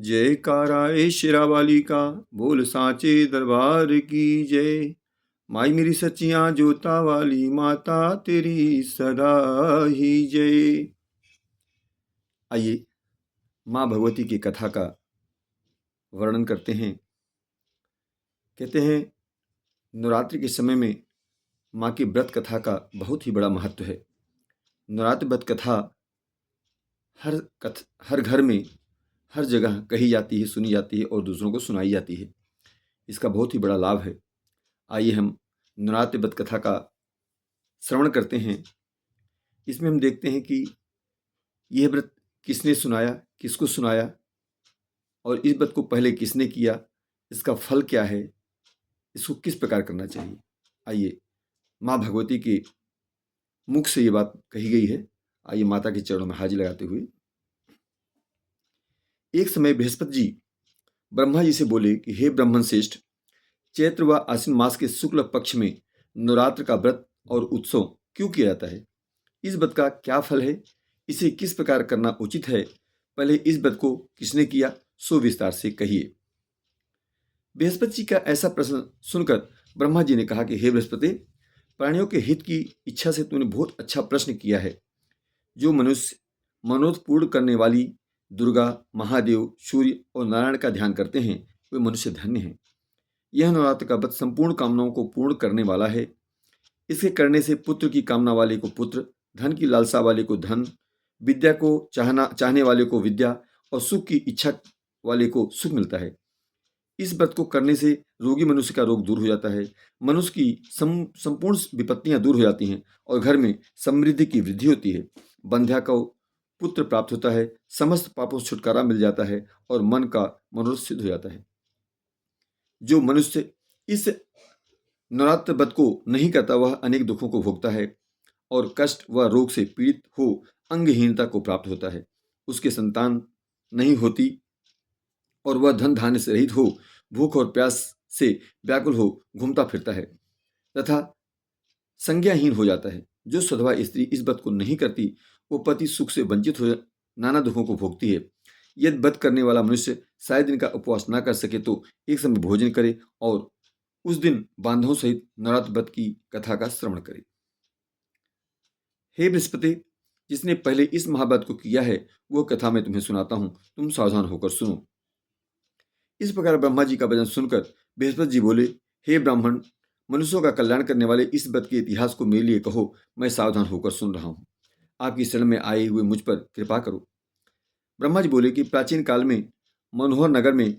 जयकारा ए शेरावाली का, बोल सांचे दरबार की जय। माई मेरी सच्चियां जोता वाली, माता तेरी सदा ही जय। आइए माँ भगवती की कथा का वर्णन करते हैं। कहते हैं नवरात्रि के समय में माँ की व्रत कथा का बहुत ही बड़ा महत्व है। नवरात्रि व्रत कथा हर घर में, हर जगह कही जाती है, सुनी जाती है और दूसरों को सुनाई जाती है। इसका बहुत ही बड़ा लाभ है। आइए हम नवरात्रि व्रत कथा का श्रवण करते हैं। इसमें हम देखते हैं कि यह व्रत किसने सुनाया, किसको सुनाया और इस व्रत को पहले किसने किया, इसका फल क्या है, इसको किस प्रकार करना चाहिए। आइए माँ भगवती के मुख से ये बात कही गई है। आइए माता के चरणों में हाजिर लगाते हुए। एक समय बृहस्पति जी ब्रह्मा जी से बोले कि हे ब्राह्मण श्रेष्ठ, चैत्र व आश्विन मास के शुक्ल पक्ष में नवरात्र का व्रत और उत्सव क्यों किया जाता है? इस व्रत का क्या फल है? इसे किस प्रकार करना उचित है? पहले इस व्रत को किसने किया, सो विस्तार से कहिए। बृहस्पति जी का ऐसा प्रश्न सुनकर ब्रह्मा जी ने कहा कि हे बृहस्पति, प्राणियों के हित की इच्छा से तूने बहुत अच्छा प्रश्न किया है। जो मनुष्य मनोरथ पूर्ण करने वाली दुर्गा, महादेव, सूर्य और नारायण का ध्यान करते हैं, वे मनुष्य धन्य हैं। यह नवरात्र का व्रत संपूर्ण कामनाओं को पूर्ण करने वाला है। इसके करने से पुत्र की कामना वाले को पुत्र, धन की लालसा वाले को धन, विद्या को चाहने वाले को विद्या और सुख की इच्छा वाले को सुख मिलता है। इस व्रत को करने से रोगी मनुष्य का रोग दूर हो जाता है, मनुष्य की संपूर्ण विपत्तियां दूर हो जाती हैं और घर में समृद्धि की वृद्धि होती है। बंध्या को पुत्र प्राप्त होता है, समस्त पापों से छुटकारा मिल जाता है और मन का मनोरथ सिद्ध हो जाता है। जो मनुष्य इस नवरात्र व्रत को नहीं करता, वह अनेक दुखों को भोगता है और कष्ट व रोग से पीड़ित हो अंगहीनता को प्राप्त होता है। उसके संतान नहीं होती और वह धन धान्य से रहित हो भूख और प्यास से व्याकुल हो घूमता फिरता है तथा संज्ञाहीन हो जाता है। जो सधवा स्त्री इस व्रत को नहीं करती, वो पति सुख से वंचित हो नाना दुखों को भोगती है। यदि व्रत करने वाला मनुष्य 7 दिन का उपवास ना कर सके तो एक समय भोजन करे और उस दिन बांधवों सहित नवरात्र व्रत की कथा का श्रवण करे। हे बृहस्पति, जिसने पहले इस महाव्रत को किया है, वह कथा मैं तुम्हें सुनाता हूं, तुम सावधान होकर सुनो। इस प्रकार ब्रह्मा जी का वचन सुनकर बृहस्पति जी बोले, हे ब्राह्मण, मनुष्यों का कल्याण करने वाले इस व्रत के इतिहास को मेरे लिए कहो, मैं सावधान होकर सुन रहा हूँ। आपकी शरण में आए हुए मुझ पर कृपा करो। ब्रह्मा जी बोले कि प्राचीन काल में मनोहर नगर में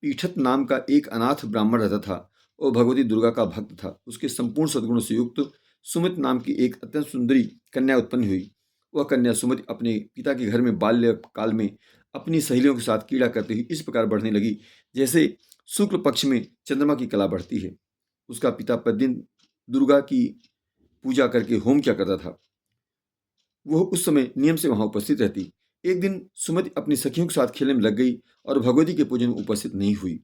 पीठत नाम का एक अनाथ ब्राह्मण रहता था। वो भगवती दुर्गा का भक्त था। उसके संपूर्ण सद्गुणों से युक्त सुमित नाम की एक अत्यंत सुंदरी कन्या उत्पन्न हुई। वह कन्या सुमित अपने पिता के घर में बाल्य काल में अपनी सहेलियों के साथ कीड़ा करते हुए इस प्रकार बढ़ने लगी जैसे शुक्ल पक्ष में चंद्रमा की कला बढ़ती है। उसका पिता प्रतिदिन दुर्गा की पूजा करके होम किया करता था। वह उस समय नियम से वहां उपस्थित रहती। एक दिन सुमति अपनी सखियों के साथ खेलने में लग गई और भगवती के पूजन में उपस्थित नहीं हुई।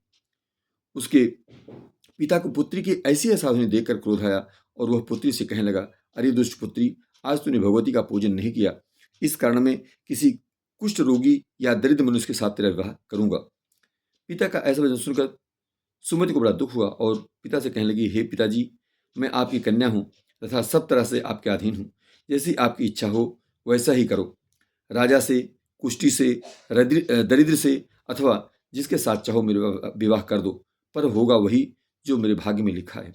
उसके पिता को पुत्री की ऐसी असावधानी देखकर क्रोध आया और वह पुत्री से कहने लगा, अरे दुष्ट पुत्री, आज तूने भगवती का पूजन नहीं किया, इस कारण मैं किसी कुष्ठ रोगी या दरिद्र मनुष्य के साथ तेरा विवाह करूंगा। पिता का ऐसा वचन सुनकर सुमति को बड़ा दुख हुआ और पिता से कहने लगी, हे पिताजी, मैं आपकी कन्या हूँ तथा सब तरह से आपके अधीन हूँ। जैसी आपकी इच्छा हो वैसा ही करो। राजा से, कुष्ठी से, दरिद्र से अथवा जिसके साथ चाहो मेरे विवाह कर दो, पर होगा वही जो मेरे भाग्य में लिखा है।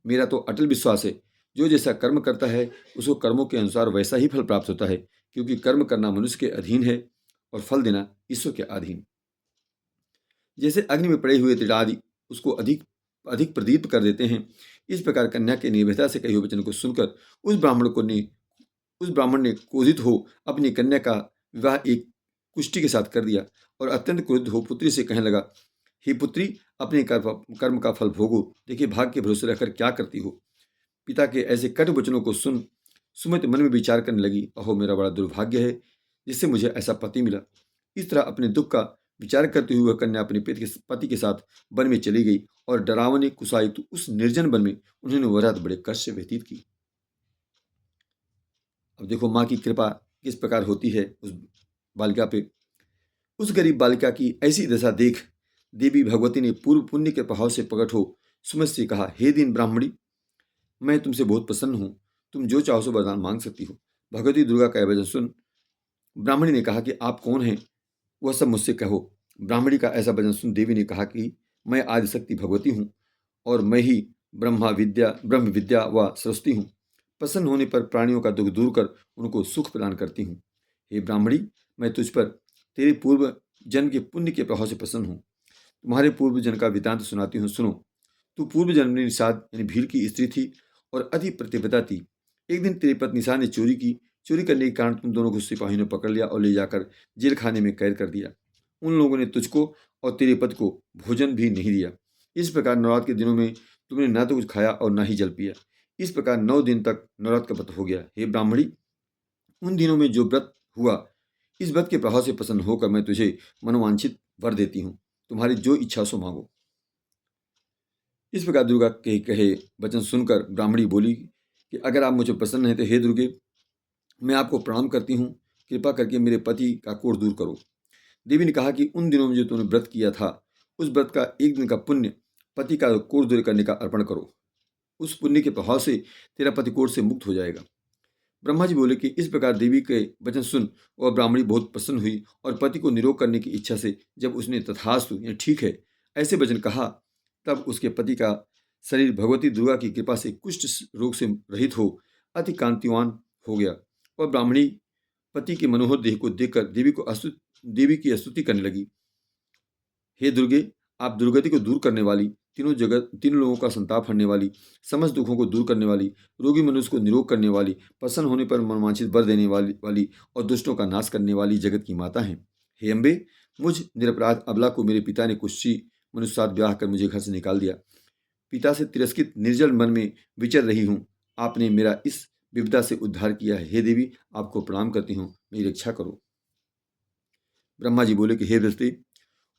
मेरा तो अटल विश्वास है, जो जैसा कर्म करता है उसको कर्मों के अनुसार वैसा ही फल प्राप्त होता है, क्योंकि कर्म करना मनुष्य के अधीन है और फल देना ईश्वर के अधीन। जैसे अग्नि में पड़े हुए तिल आदि उसको अधिक अधिक प्रदीप्त कर देते हैं, इस प्रकार कन्या के निर्भयता से कहे हुए वचन को सुनकर उस ब्राह्मण ने क्रोधित हो अपनी कन्या का विवाह एक कुष्ठी के साथ कर दिया और अत्यंत क्रोधित हो पुत्री से कहने लगा, हे पुत्री, अपने कर्म का फल भोगो। देखिए भाग्य के भरोसे रहकर क्या करती हो। पिता के ऐसे कट वचनों को सुन सुमित मन में विचार करने लगी, अहो मेरा बड़ा दुर्भाग्य है जिससे मुझे ऐसा पति मिला। इस तरह अपने दुख का विचार करते हुए वह कन्या अपने पति के साथ वन में चली गई और डरावनी कुशायुक्त उस निर्जन वन में उन्होंने वह रात बड़े कष्ट से व्यतीत की। अब देखो माँ की कृपा किस प्रकार होती है उस बालिका पे। उस गरीब बालिका की ऐसी दशा देख देवी भगवती ने पूर्व पुण्य के प्रभाव से प्रकट हो सुमित से कहा, हे दीन ब्राह्मणी, मैं तुमसे बहुत प्रसन्न हूँ। तुम जो चाहो सो वरदान मांग सकती हो। भगवती दुर्गा का यह वचन सुन ब्राह्मणी ने कहा कि आप कौन हैं, वह सब मुझसे कहो। ब्राह्मणी का ऐसा वचन सुन देवी ने कहा कि मैं आदिशक्ति भगवती हूँ और मैं ही ब्रह्म विद्या व सरस्वती हूँ। प्रसन्न होने पर प्राणियों का दुख दूर कर उनको सुख प्रदान करती हूँ। हे ब्राह्मणी, मैं तुझ पर तेरे पूर्व जन्म के पुण्य के प्रभाव से प्रसन्न हूँ। तुम्हारे पूर्व जन्म का वृतांत सुनाती हूँ, सुनो। तू पूर्व जन्म में निषाद यानी भीड़ की स्त्री थी और अति प्रतिव्रता थी। एक दिन तेरी पत्नी निषाद ने चोरी की। चोरी करने के कारण तुम दोनों को सिपाहियों ने पकड़ लिया और ले जाकर जेल खाने में कैद कर दिया। उन लोगों ने तुझको और तेरे पति को भोजन भी नहीं दिया। इस प्रकार नवरात्र के दिनों में तुमने न तो कुछ खाया और न ही जल पिया। इस प्रकार 9 दिन तक नवरात्र का व्रत हो गया। हे ब्राह्मणी, उन दिनों में जो व्रत हुआ, इस व्रत के प्रभाव से प्रसन्न होकर मैं तुझे मनोवांछित वर देती हूँ। तुम्हारी जो इच्छा सो मांगो। इस प्रकार दुर्गा के कहे वचन सुनकर ब्राह्मणी बोली कि अगर आप मुझे प्रसन्न हैं तो हे दुर्गे, मैं आपको प्रणाम करती हूँ। कृपा करके मेरे पति का कोढ़ दूर करो। देवी ने कहा कि उन दिनों में जो तुमने व्रत किया था, उस व्रत का एक दिन का पुण्य पति का कोढ़ दूर करने का अर्पण करो। उस पुण्य के प्रभाव से तेरा पति कोढ़ से मुक्त हो जाएगा। ब्रह्मा जी बोले कि इस प्रकार देवी के वचन सुन वह ब्राह्मणी बहुत प्रसन्न हुई और पति को निरोग करने की इच्छा से जब उसने तथास्तु यानी ठीक है ऐसे वचन कहा, तब उसके पति का शरीर भगवती दुर्गा की कृपा से कुष्ठ रोग से रहित हो अति कांतिवान हो गया। और ब्राह्मणी पति के मनोहर देह को देखकर देवी की स्तुति करने लगी। हे दुर्गे, आप दुर्गति को दूर करने वाली, तीनों लोगों का संताप हरने वाली, समस्त दुखों को दूर करने वाली, रोगी मनुष्य को निरोग करने वाली, प्रसन्न होने पर मनवांछित वर देने वाली और दुष्टों का नाश करने वाली जगत की माता हैं। हे अम्बे, मुझ निरपराध अबला को मेरे पिता ने कुश्ती मनुष्य साथ ब्याह कर मुझे घर से निकाल दिया। पिता से तिरस्कृत निर्जल मन में विचर रही हूँ। आपने मेरा इस विपदा से उद्धार किया है। हे देवी, आपको प्रणाम करती हूँ, मेरी रक्षा करो। ब्रह्मा जी बोले कि हे बृहस्पति,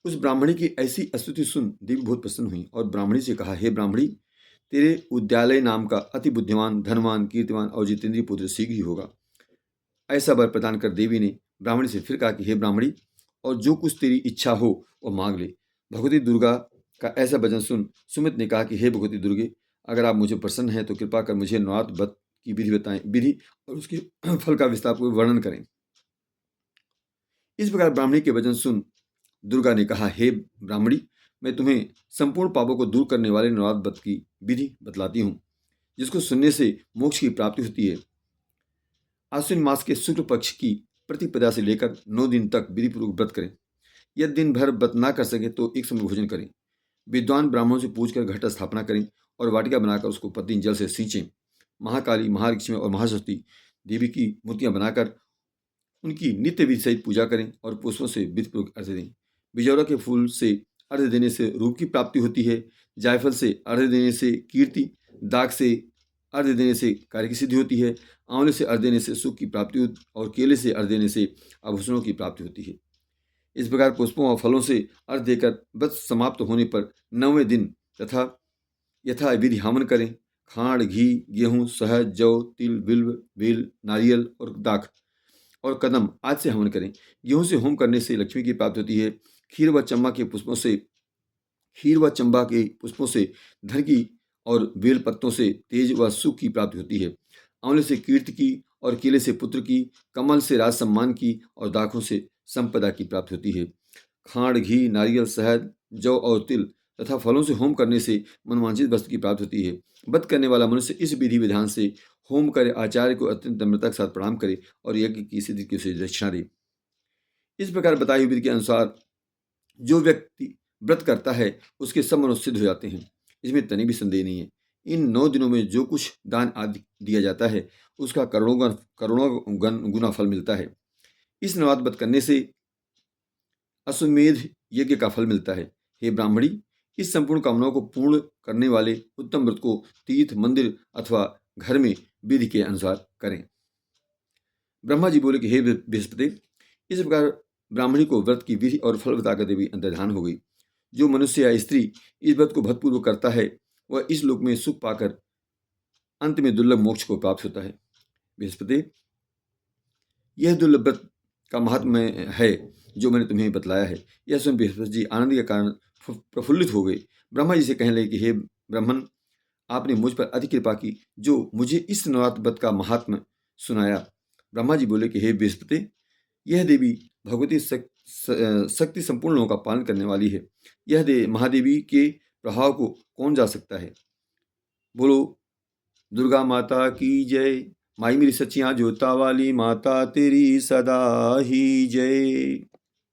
उस ब्राह्मणी की ऐसी स्तुति सुन देवी बहुत प्रसन्न हुई और ब्राह्मणी से कहा, हे ब्राह्मणी, तेरे उद्यालय नाम का अति बुद्धिमान, धनवान, कीर्तिवान और जितेंद्रीय पुत्र शीघ्र ही होगा। ऐसा वर प्रदान कर देवी ने ब्राह्मणी से फिर कहा कि हे ब्राह्मणी, और जो कुछ तेरी इच्छा हो वह मांग ले। भगवती दुर्गा का ऐसा वचन सुन सुमित ने कहा कि हे भगवती दुर्गे, अगर आप मुझे प्रसन्न हैं तो कृपा कर मुझे नवरात्र व्रत की विधि बताएं, विधि और उसके फल का विस्तार को वर्णन करें। इस प्रकार ब्राह्मणी के वचन सुन दुर्गा ने कहा, हे ब्राह्मणी, मैं तुम्हें संपूर्ण पापों को दूर करने वाले नवरात्र व्रत की विधि बतलाती हूँ, जिसको सुनने से मोक्ष की प्राप्ति होती है। आश्विन मास के शुक्ल पक्ष की प्रतिपदा से लेकर 9 दिन तक विधिपूर्वक व्रत करें। यदि दिन भर व्रत ना कर सके तो एक समय भोजन करें। विद्वान ब्राह्मणों से पूछकर घट स्थापना करें और वाटिका बनाकर उसको प्रतिदिन जल से सींचें। महाकाली, महालक्ष्मी और महासरस्वती देवी की मूर्तियां बनाकर उनकी नित्य विधि सहित पूजा करें और पुष्पों से विधिपूर्वक अर्घ्य दें। बिजौरा के फूल से अर्घ्य देने से रूप की प्राप्ति होती है। जायफल से अर्घ्य देने से कीर्ति, दाग से अर्घ्य देने से कार्य की सिद्धि होती है, आंवले से अर्घ्य देने से सुख की प्राप्ति होती और केले से अर्घ्य देने से आभूषणों की प्राप्ति होती है। इस प्रकार पुष्पों और फलों से अर्घ्य देकर व्रत समाप्त होने पर 9वें दिन तथा यथा विधि हवन करें। खांड, घी, गेहूँ, शहद, जौ, तिल, बिल्व, बेल, नारियल और दाख और कदम आज से हवन करें। गेहूं से होम करने से लक्ष्मी की प्राप्ति होती है। खीर व चंबा के पुष्पों से धन की और बेल पत्तों से तेज व सुख की प्राप्ति होती है। आंवले से कीर्ति की और केले से पुत्र की, कमल से राज सम्मान की और दाखों से संपदा की प्राप्ति होती है। खांड, घी, नारियल, शहद, जौ और तिल तथा फलों से होम करने से मनवांछित वस्तु की प्राप्ति होती है। व्रत करने वाला मनुष्य इस विधि विधान से होम करे, आचार्य को अत्यंत नम्रता के साथ प्रणाम करे और यज्ञ की सिद्धि की उसे दक्षिणा दे। इस प्रकार बताई हुई विधि के अनुसार जो व्यक्ति व्रत करता है उसके सब मनोरथ सिद्ध हो जाते हैं। इसमें तनी भी संदेह नहीं है। इन 9 दिनों में जो कुछ दान आदि दिया जाता है उसका करोड़ों गुना फल मिलता है। इस नवरात्र व्रत करने से अश्वमेध यज्ञ का फल मिलता है। हे ब्राह्मणी, इस संपूर्ण कामनाओं को पूर्ण करने वाले उत्तम व्रत को तीर्थ, मंदिर अथवा घर में विधि के अनुसार करें। ब्रह्मा जी बोले कि हे बृहस्पति, इस प्रकार ब्राह्मणी को व्रत की विधि और फल बताकर देवी अंतर्धान हो गई। जो मनुष्य या स्त्री इस व्रत को भक्तिपूर्वक करता है वह इस लोक में सुख पाकर अंत में दुर्लभ मोक्ष को प्राप्त होता है। बृहस्पति, यह दुर्लभ व्रत का महात्म्य है जो मैंने तुम्हें बतलाया है। यह सुन बृहस्पति जी आनंद के कारण प्रफुल्लित हो गए। ब्रह्मा जी से कहने लगे कि हे ब्राह्मण, आपने मुझ पर अति कृपा की जो मुझे इस नवरात्र व्रत का महात्म्य सुनाया। ब्रह्मा जी बोले कि हे बृहस्पति, यह देवी भगवती शक्ति संपूर्ण लोगों का पालन करने वाली है। यह महादेवी के प्रभाव को कौन जा सकता है। बोलो दुर्गा माता की जय। माई मेरी सच्चियाँ जोता वाली माता तेरी सदा ही जय।